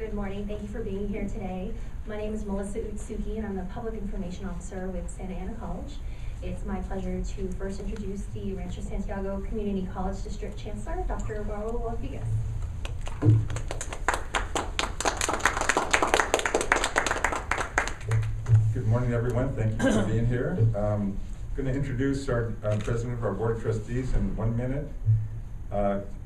Good morning. Thank you for being here today. My name is Melissa Utusuki, and I'm the Public Information Officer with Santa Ana College. It's my pleasure to first introduce the Rancho Santiago Community College District Chancellor, Dr. Raul Rodriguez. Good morning, everyone. Thank you for being here. I'm going to introduce our President of our Board of Trustees in 1 minute.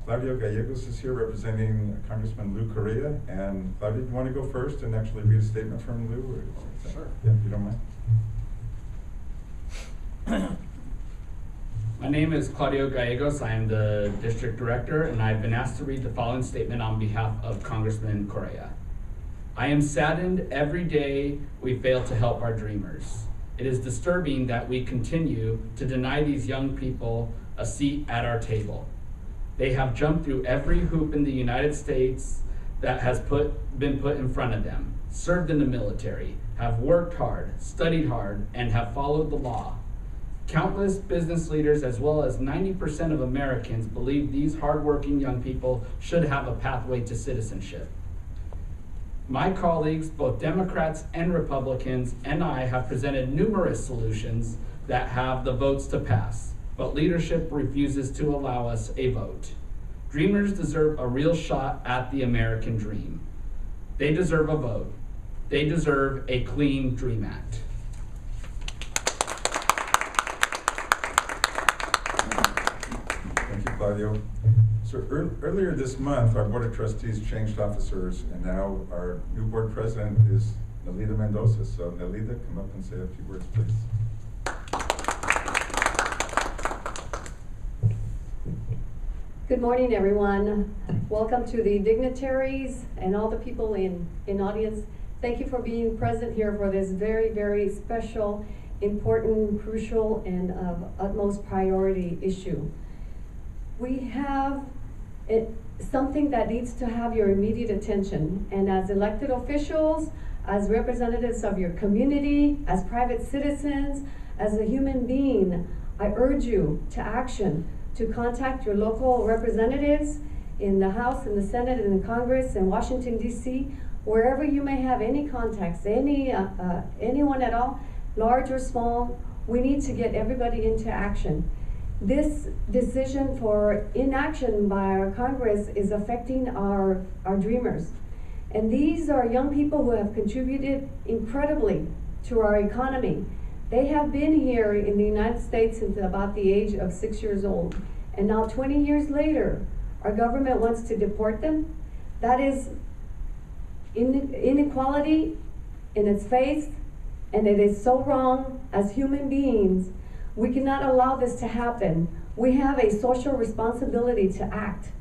Claudio Gallegos is here representing Congressman Lou Correa. And Claudio, do you want to go first and actually read a statement from Lou? Or Sure. Yeah, if you don't mind. My name is Claudio Gallegos. I am the district director, and I've been asked to read the following statement on behalf of Congressman Correa. I am saddened every day we fail to help our dreamers. It is disturbing that we continue to deny these young people a seat at our table. They have jumped through every hoop in the United States that has been put in front of them, served in the military, have worked hard, studied hard, and have followed the law. Countless business leaders, as well as 90% of Americans, believe these hardworking young people should have a pathway to citizenship. My colleagues, both Democrats and Republicans, and I have presented numerous solutions that have the votes to pass, but leadership refuses to allow us a vote. Dreamers deserve a real shot at the American dream. They deserve a vote. They deserve a clean Dream Act. Thank you, Claudio. So earlier this month, our Board of Trustees changed officers, and now our new board president is Nelida Mendoza. So Nelida, come up and say a few words, please. Good morning, everyone. Welcome to the dignitaries and all the people in audience. Thank you for being present here for this very, very special, important, crucial, and of utmost priority issue. We have something that needs to have your immediate attention, and as elected officials, as representatives of your community, as private citizens, as a human being, I urge you to action, to contact your local representatives in the House, in the Senate, in the Congress, in Washington, D.C., wherever you may have any contacts, anyone at all, large or small. We need to get everybody into action. This decision for inaction by our Congress is affecting our dreamers. And these are young people who have contributed incredibly to our economy. They have been here in the United States since about the age of 6 years old. And now 20 years later, our government wants to deport them. That is inequality in its face, and it is so wrong. As human beings, we cannot allow this to happen. We have a social responsibility to act,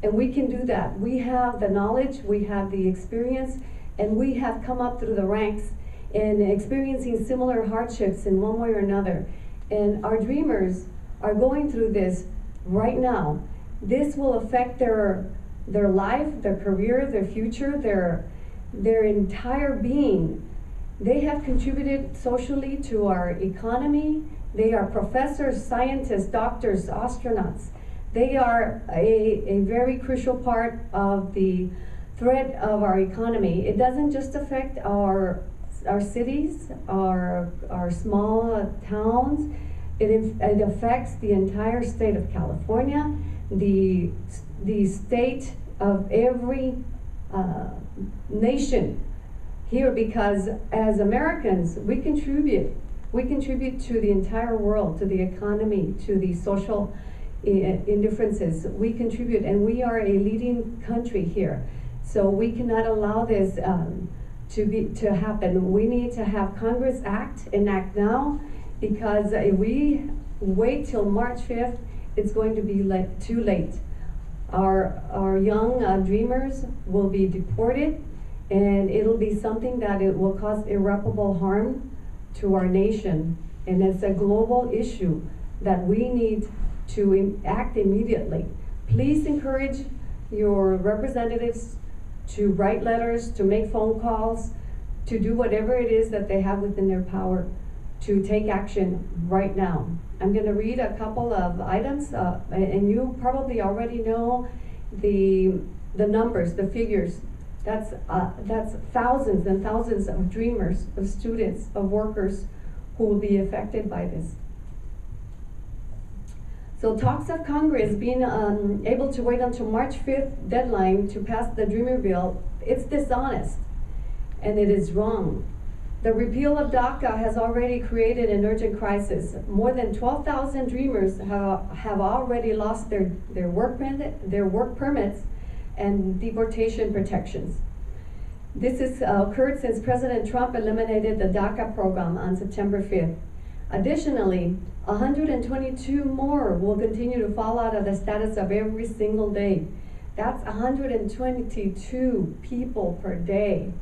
and we can do that. We have the knowledge, we have the experience, and we have come up through the ranks and experiencing similar hardships in one way or another. And our dreamers are going through this right now. This will affect their life, their career, their future, their entire being. They have contributed socially to our economy. They are professors, scientists, doctors, astronauts. They are a very crucial part of the thread of our economy. It doesn't just affect our cities, our small towns. It affects the entire state of California, the state of every nation here, because as Americans, we contribute to the entire world, to the economy, to the social indifferences. We contribute, and we are a leading country here. So we cannot allow this to happen. We need to have Congress act now, because if we wait till March 5th, it's going to be too late. Our young dreamers will be deported, and it'll be something that it will cause irreparable harm to our nation. And it's a global issue that we need to act immediately. Please encourage your representatives to write letters, to make phone calls, to do whatever it is that they have within their power to take action right now. I'm going to read a couple of items, and you probably already know the numbers, the figures. That's thousands and thousands of dreamers, of students, of workers who will be affected by this. So talks of Congress being able to wait until March 5th deadline to pass the Dreamer bill, it's dishonest and it is wrong. The repeal of DACA has already created an urgent crisis. More than 12,000 dreamers have already lost their work permits and deportation protections. This has occurred since President Trump eliminated the DACA program on September 5th. Additionally, 122 more will continue to fall out of the status of every single day. That's 122 people per day.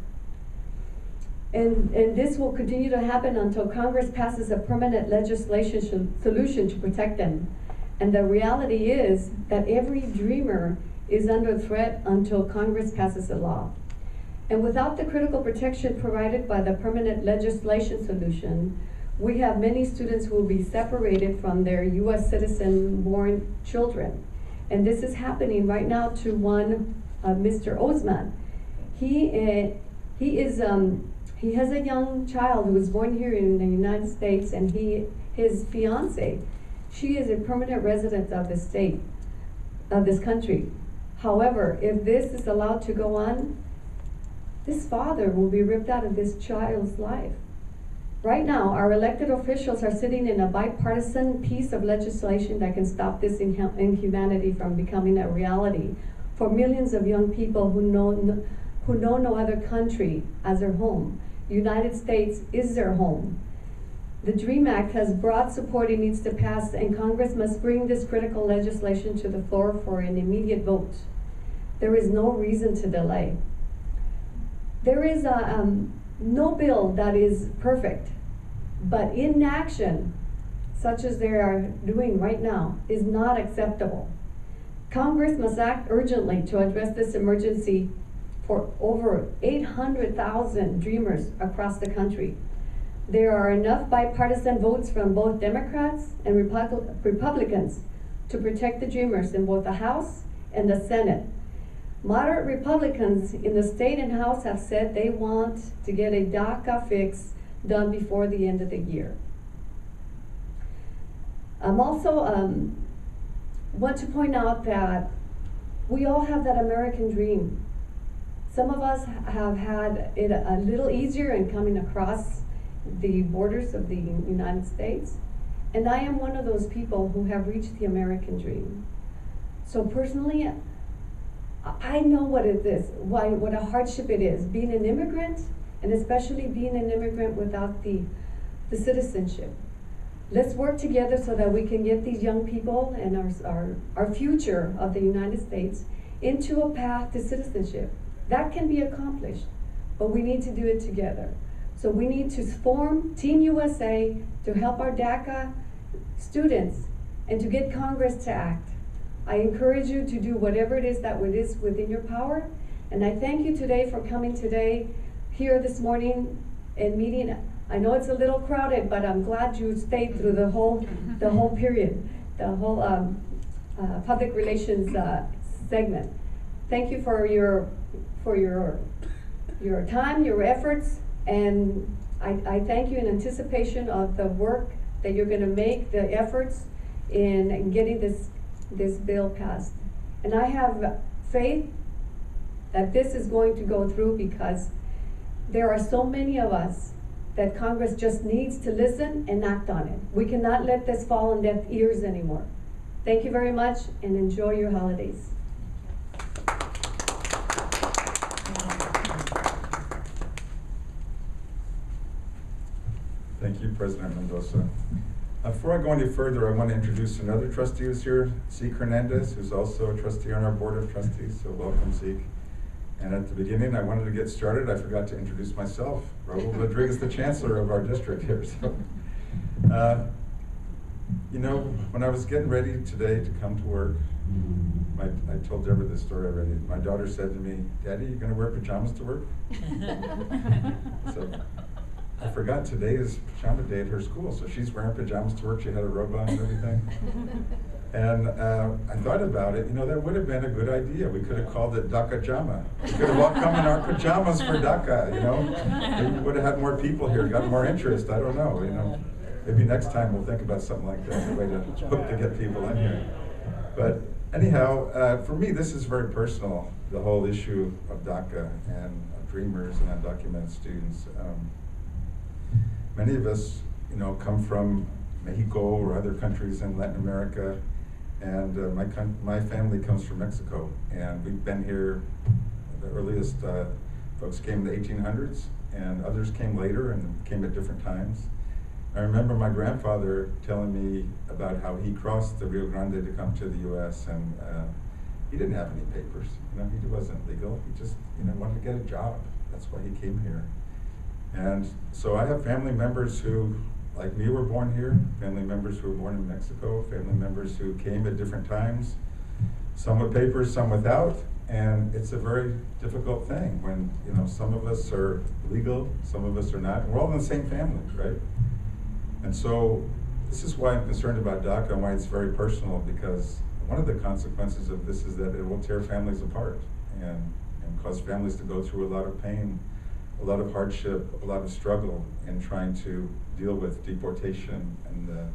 And this will continue to happen until Congress passes a permanent legislation solution to protect them. And the reality is that every dreamer is under threat until Congress passes a law. And without the critical protection provided by the permanent legislation solution, we have many students who will be separated from their U.S. citizen-born children. And this is happening right now to one, Mr. Osman. He has a young child who was born here in the United States, and his fiance, she is a permanent resident of the state, of this country. However, if this is allowed to go on, this father will be ripped out of this child's life. Right now, our elected officials are sitting in a bipartisan piece of legislation that can stop this inhumanity from becoming a reality for millions of young people who know no other country as their home. The United States is their home. The DREAM Act has broad support it needs to pass, and Congress must bring this critical legislation to the floor for an immediate vote. There is no reason to delay. There is no bill that is perfect, but inaction, such as they are doing right now, is not acceptable. Congress must act urgently to address this emergency for over 800,000 dreamers across the country. There are enough bipartisan votes from both Democrats and Republicans to protect the dreamers in both the House and the Senate. Moderate Republicans in the state and House have said they want to get a DACA fix done before the end of the year. I'm also want to point out that we all have that American dream. Some of us have had it a little easier in coming across the borders of the United States, and I am one of those people who have reached the American dream. So personally, I know what it is, what a hardship it is, being an immigrant, and especially being an immigrant without the citizenship. Let's work together so that we can get these young people and our future of the United States into a path to citizenship. That can be accomplished, but we need to do it together. So we need to form Team USA to help our DACA students and to get Congress to act. I encourage you to do whatever it is that is within your power, and I thank you today for coming today here this morning and meeting. I know it's a little crowded, but I'm glad you stayed through the whole period, the whole public relations segment. Thank you for your time, your efforts, and I thank you in anticipation of the work that you're going to make, the efforts in getting this bill passed. And I have faith that this is going to go through because there are so many of us that Congress just needs to listen and act on it. We cannot let this fall on deaf ears anymore. Thank you very much and enjoy your holidays. Thank you, President Mendoza. Before I go any further, I want to introduce another trustee who's here, Zeke Hernandez, who's also a trustee on our board of trustees, so welcome, Zeke. And at the beginning, I wanted to get started. I forgot to introduce myself. Raul Rodriguez, the chancellor of our district here. So, you know, when I was getting ready today to come to work, I told Deborah this story already. My daughter said to me, "Daddy, you gonna wear pajamas to work?" So I forgot today is pajama day at her school, so she's wearing pajamas to work. She had a robe on and everything. And I thought about it, that would have been a good idea. We could have called it DACA Jama. We could have all come in our pajamas for DACA, Maybe we would have had more people here, got more interest, I don't know, Maybe next time we'll think about something like that, a way to hook to get people in here. But anyhow, for me, this is very personal, the whole issue of DACA and dreamers and undocumented students. Many of us, come from Mexico or other countries in Latin America, and my family comes from Mexico, and we've been here. The earliest folks came in the 1800s, and others came later and came at different times. I remember my grandfather telling me about how he crossed the Rio Grande to come to the U.S. and he didn't have any papers. He wasn't legal. He just wanted to get a job. That's why he came here. And so I have family members who, like me, were born here. Family members who were born in Mexico. Family members who came at different times. Some with papers, some without. And it's a very difficult thing when some of us are legal, some of us are not. And we're all in the same family, right? And so this is why I'm concerned about DACA and why it's very personal, because one of the consequences of this is that it will tear families apart and cause families to go through a lot of pain, a lot of hardship, a lot of struggle in trying to deal with deportation and the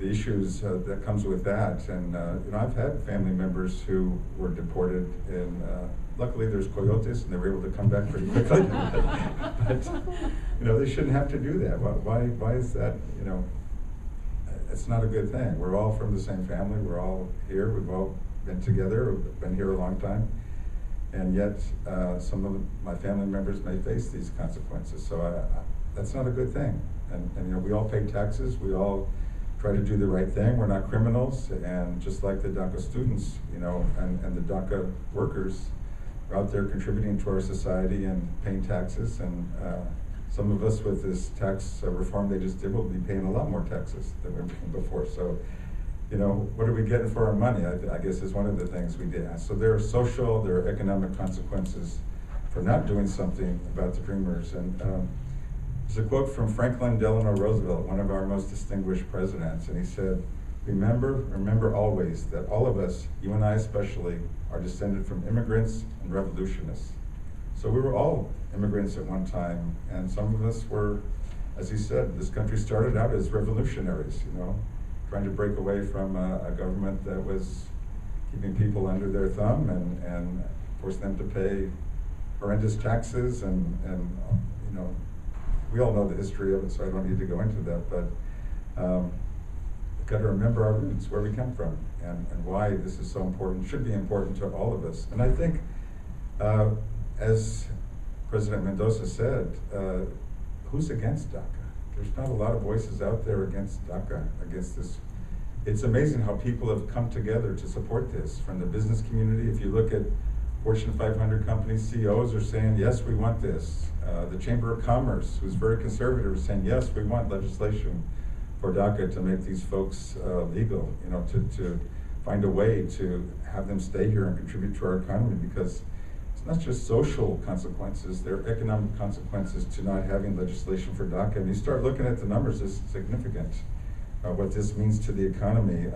issues that comes with that. And I've had family members who were deported, and luckily there's coyotes and they were able to come back pretty quickly. But they shouldn't have to do that. Why is that? It's not a good thing. We're all from the same family. We're all here. We've all been together. We've been here a long time. And yet, some of my family members may face these consequences. So that's not a good thing. And we all pay taxes. We all try to do the right thing. We're not criminals. And just like the DACA students, and the DACA workers are out there contributing to our society and paying taxes. And some of us with this tax reform they just did will be paying a lot more taxes than we were paying before. So, what are we getting for our money? I guess is one of the things we did ask. So there are social, there are economic consequences for not doing something about the dreamers. And there's a quote from Franklin Delano Roosevelt, one of our most distinguished presidents, and he said, remember always that all of us, you and I especially, are descended from immigrants and revolutionists. So we were all immigrants at one time, and some of us were, as he said, this country started out as revolutionaries, trying to break away from a government that was keeping people under their thumb and forcing them to pay horrendous taxes and we all know the history of it, so I don't need to go into that, but we've got to remember our roots, where we come from, and why this is so important, should be important to all of us. And I think, as President Mendoza said, who's against DACA? There's not a lot of voices out there against DACA, against this. It's amazing how people have come together to support this from the business community. If you look at Fortune 500 companies, CEOs are saying, yes, we want this. The Chamber of Commerce, who's very conservative, is saying, yes, we want legislation for DACA to make these folks legal, to find a way to have them stay here and contribute to our economy, because it's not just social consequences, there are economic consequences to not having legislation for DACA. And you start looking at the numbers, it's significant what this means to the economy.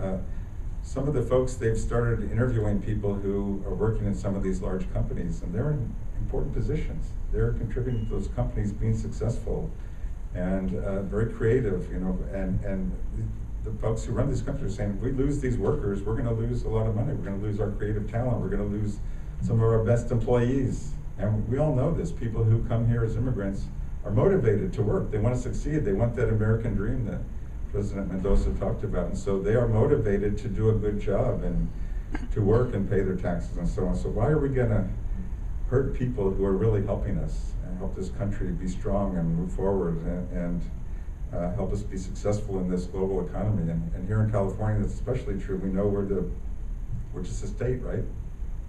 Some of the folks, they've started interviewing people who are working in some of these large companies, and they're in important positions. They're contributing to those companies being successful and very creative, and the folks who run these companies are saying, if we lose these workers, we're gonna lose a lot of money. We're gonna lose our creative talent. We're gonna lose some of our best employees. And we all know this. People who come here as immigrants are motivated to work. They want to succeed. They want that American dream that President Mendoza talked about. And so they are motivated to do a good job and to work and pay their taxes and so on. So why are we gonna hurt people who are really helping us and help this country be strong and move forward and help us be successful in this global economy? And here in California, that's especially true. We know we're just a state, right?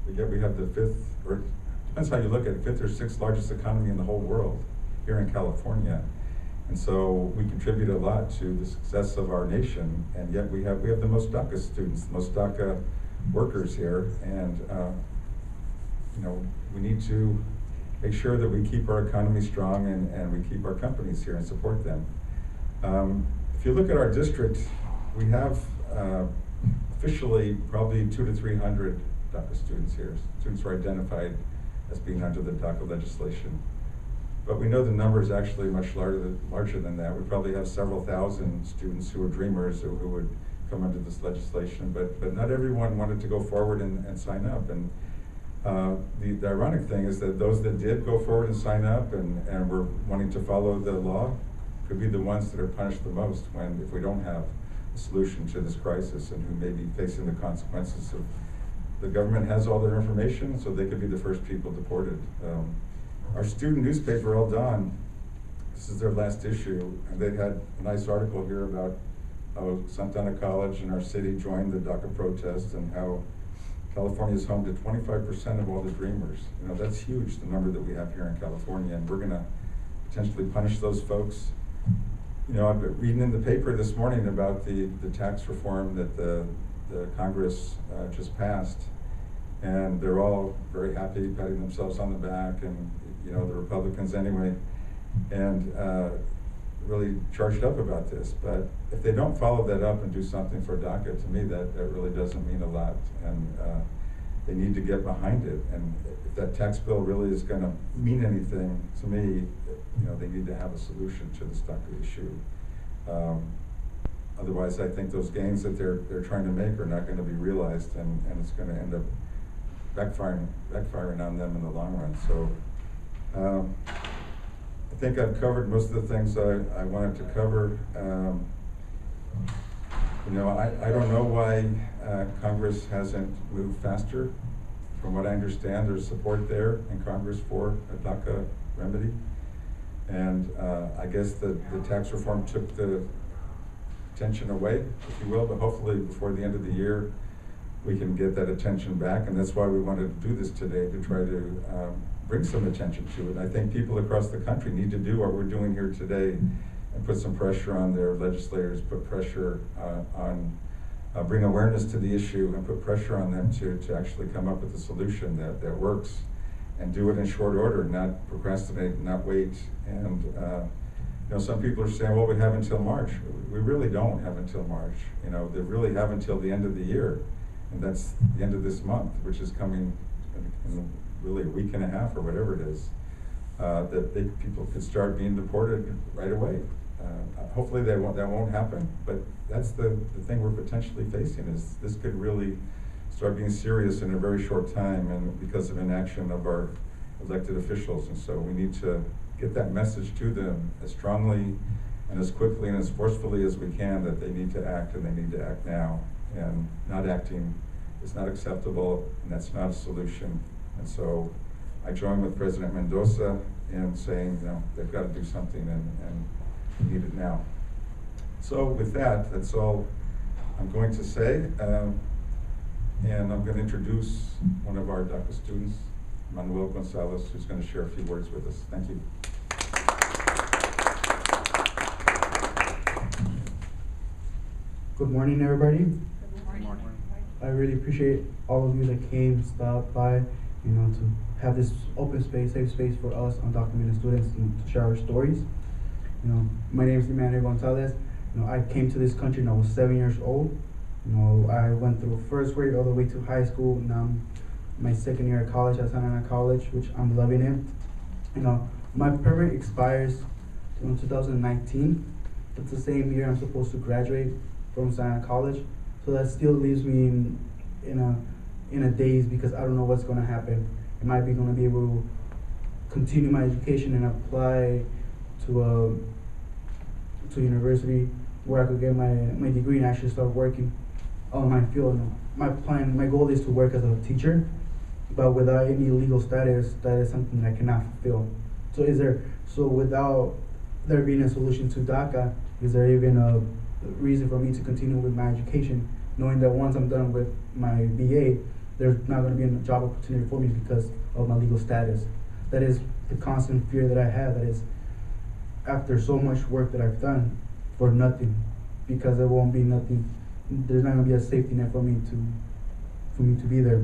We have the fifth, or depends how you look at it, fifth or sixth largest economy in the whole world here in California. And so we contribute a lot to the success of our nation, and yet we have the most DACA students, the most DACA workers here, and we need to make sure that we keep our economy strong and we keep our companies here and support them. If you look at our district, we have officially probably 200 to 300 DACA students here. Students were identified as being under the DACA legislation. But we know the number is actually much larger than that. We probably have several thousand students who are dreamers who would come under this legislation, but not everyone wanted to go forward and sign up. And the ironic thing is that those that did go forward and sign up and were wanting to follow the law could be the ones that are punished the most if we don't have a solution to this crisis, and who may be facing the consequences of the government has all their information, so they could be the first people deported. Our student newspaper, El Don, this is their last issue, and they had a nice article here about how Santa Ana College in our city joined the DACA protest, and how California is home to 25% of all the dreamers. You know, that's huge, the number that we have here in California, and we're gonna potentially punish those folks. You know, I've been reading in the paper this morning about the tax reform that the Congress just passed, and they're all very happy, patting themselves on the back, and you know, the Republicans anyway, and really charged up about this. But if they don't follow that up and do something for DACA, to me that really doesn't mean a lot, and they need to get behind it. And if that tax bill really is gonna mean anything, to me, you know, they need to have a solution to this DACA issue. Otherwise, I think those gains that they're trying to make are not gonna be realized, and it's gonna end up backfiring on them in the long run. So I think I've covered most of the things I wanted to cover. You know, I don't know why Congress hasn't moved faster. From what I understand, there's support there in Congress for a DACA remedy. And I guess the tax reform took the attention away, if you will, but hopefully before the end of the year, we can get that attention back. And that's why we wanted to do this today, to try to bring some attention to it. I think people across the country need to do what we're doing here today and put some pressure on their legislators, put pressure bring awareness to the issue, and put pressure on them to actually come up with a solution that works, and do it in short order, not procrastinate, not wait. And you know, some people are saying, well, we have until March. We really don't have until March. You know, they really have until the end of the year, and that's the end of this month, which is coming in really a week and a half or whatever it is, that people could start being deported right away. Hopefully that won't happen, but that's the thing we're potentially facing, is this could really start being serious in a very short time, and because of inaction of our elected officials. And so we need to get that message to them as strongly and as quickly and as forcefully as we can, that they need to act, and they need to act now. And not acting is not acceptable, and that's not a solution. And so I join with President Mendoza in saying, you know, they've got to do something, and we need it now. So with that, that's all I'm going to say. And I'm going to introduce one of our DACA students, Emmanujel Gonzalez, who's going to share a few words with us. Thank you. Good morning, everybody. Good morning. I really appreciate all of you that came, stopped by, you know, to have this open space, safe space for us undocumented students to share our stories. You know, my name is Emmanujel Gonzalez. You know, I came to this country when I was 7 years old. You know, I went through first grade all the way to high school. Now my second year at college at Santa Ana College, which I'm loving it. You know, my permit expires in 2019. That's the same year I'm supposed to graduate from Santa Ana College. So that still leaves me in a daze, because I don't know what's going to happen. Am I going to be able to continue my education and apply to university where I could get my degree and actually start working on my field? My goal is to work as a teacher, but without any legal status, that is something that I cannot fulfill. So without there being a solution to DACA, is there even a reason for me to continue with my education, knowing that once I'm done with my BA, there's not going to be a job opportunity for me because of my legal status? That is the constant fear that I have. That is, after so much work that I've done for nothing, because there won't be nothing. There's not going to be a safety net for me to be there.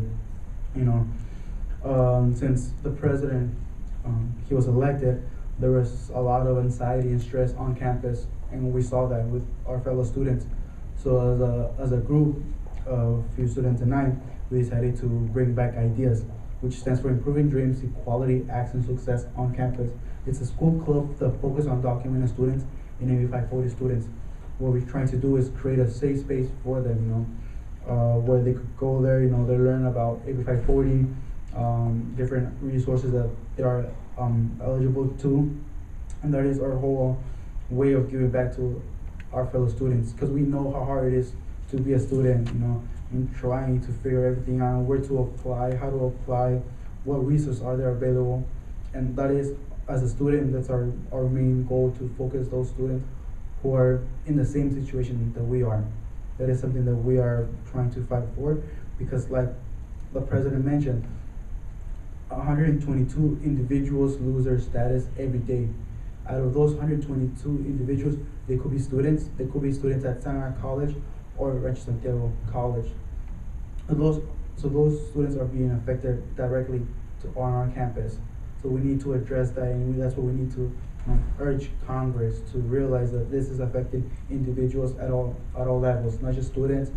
You know, since the president he was elected, there was a lot of anxiety and stress on campus, and we saw that with our fellow students. So as a group, a few students and I, we decided to bring back ideas, which stands for Improving Dreams, Equality, Acts, and Success on Campus. It's a school club that focuses on documenting students and 8540 students. What we're trying to do is create a safe space for them, where they could go there, they learn about 8540, different resources that they are eligible to, and that is our whole way of giving back to our fellow students, because we know how hard it is to be a student, and trying to figure everything out, where to apply, how to apply, what resources are there available, and that is, as a student, that's our main goal, to focus those students who are in the same situation that we are. That is something that we are trying to fight for, because like the president mentioned, 122 individuals lose their status every day. Out of those 122 individuals, they could be students. They could be students at Santa Ana College or Rancho Santiago College. So those students are being affected directly on our campus. So we need to address that, and that's what we need to urge Congress to realize, that this is affecting individuals at all levels, not just students,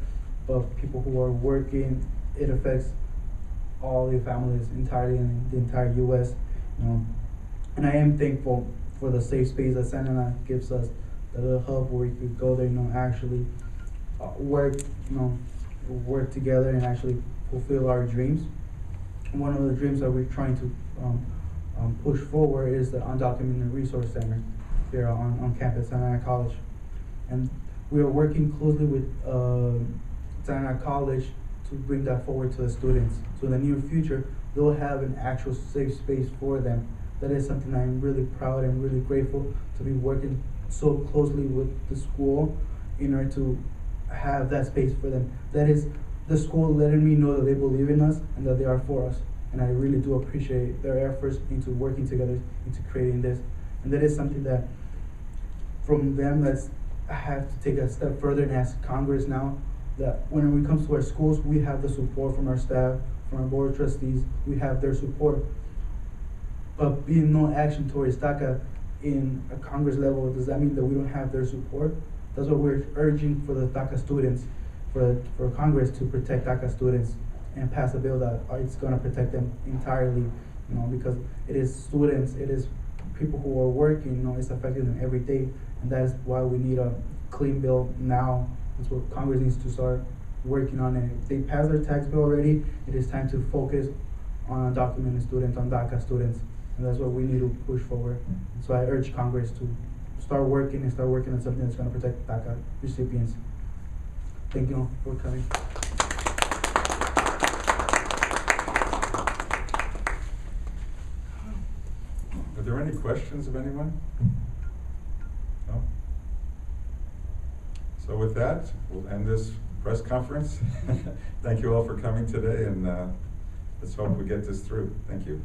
but people who are working. It affects all the families entirely in the entire U.S. And I am thankful for the safe space that Santa Ana gives us, the little hub where we could go there, actually work together and actually fulfill our dreams. One of the dreams that we're trying to push forward is the Undocumented Resource Center here on campus, Santa Ana College. And we are working closely with Santa Ana College to bring that forward to the students. So in the near future, they'll have an actual safe space for them. That is something I'm really proud and really grateful to be working so closely with the school in order to have that space for them. That is the school letting me know that they believe in us and that they are for us. And I really do appreciate their efforts into working together, into creating this. And that is something that from them, I have to take a step further and ask Congress now, that when it comes to our schools, we have the support from our staff, from our board of trustees, we have their support. But being no action towards DACA in a Congress level, does that mean that we don't have their support? That's what we're urging for the DACA students, for Congress to protect DACA students and pass a bill that it's gonna protect them entirely, because it is students, it is people who are working, it's affecting them every day, and that is why we need a clean bill now. That's what Congress needs to start working on. And if they pass their tax bill already, it is time to focus on undocumented students, on DACA students, and that's what we need to push forward. So I urge Congress to start working on something that's gonna protect DACA recipients. Thank you all for coming. Are there any questions of anyone? No? So with that, we'll end this press conference. Thank you all for coming today, and let's hope we get this through. Thank you.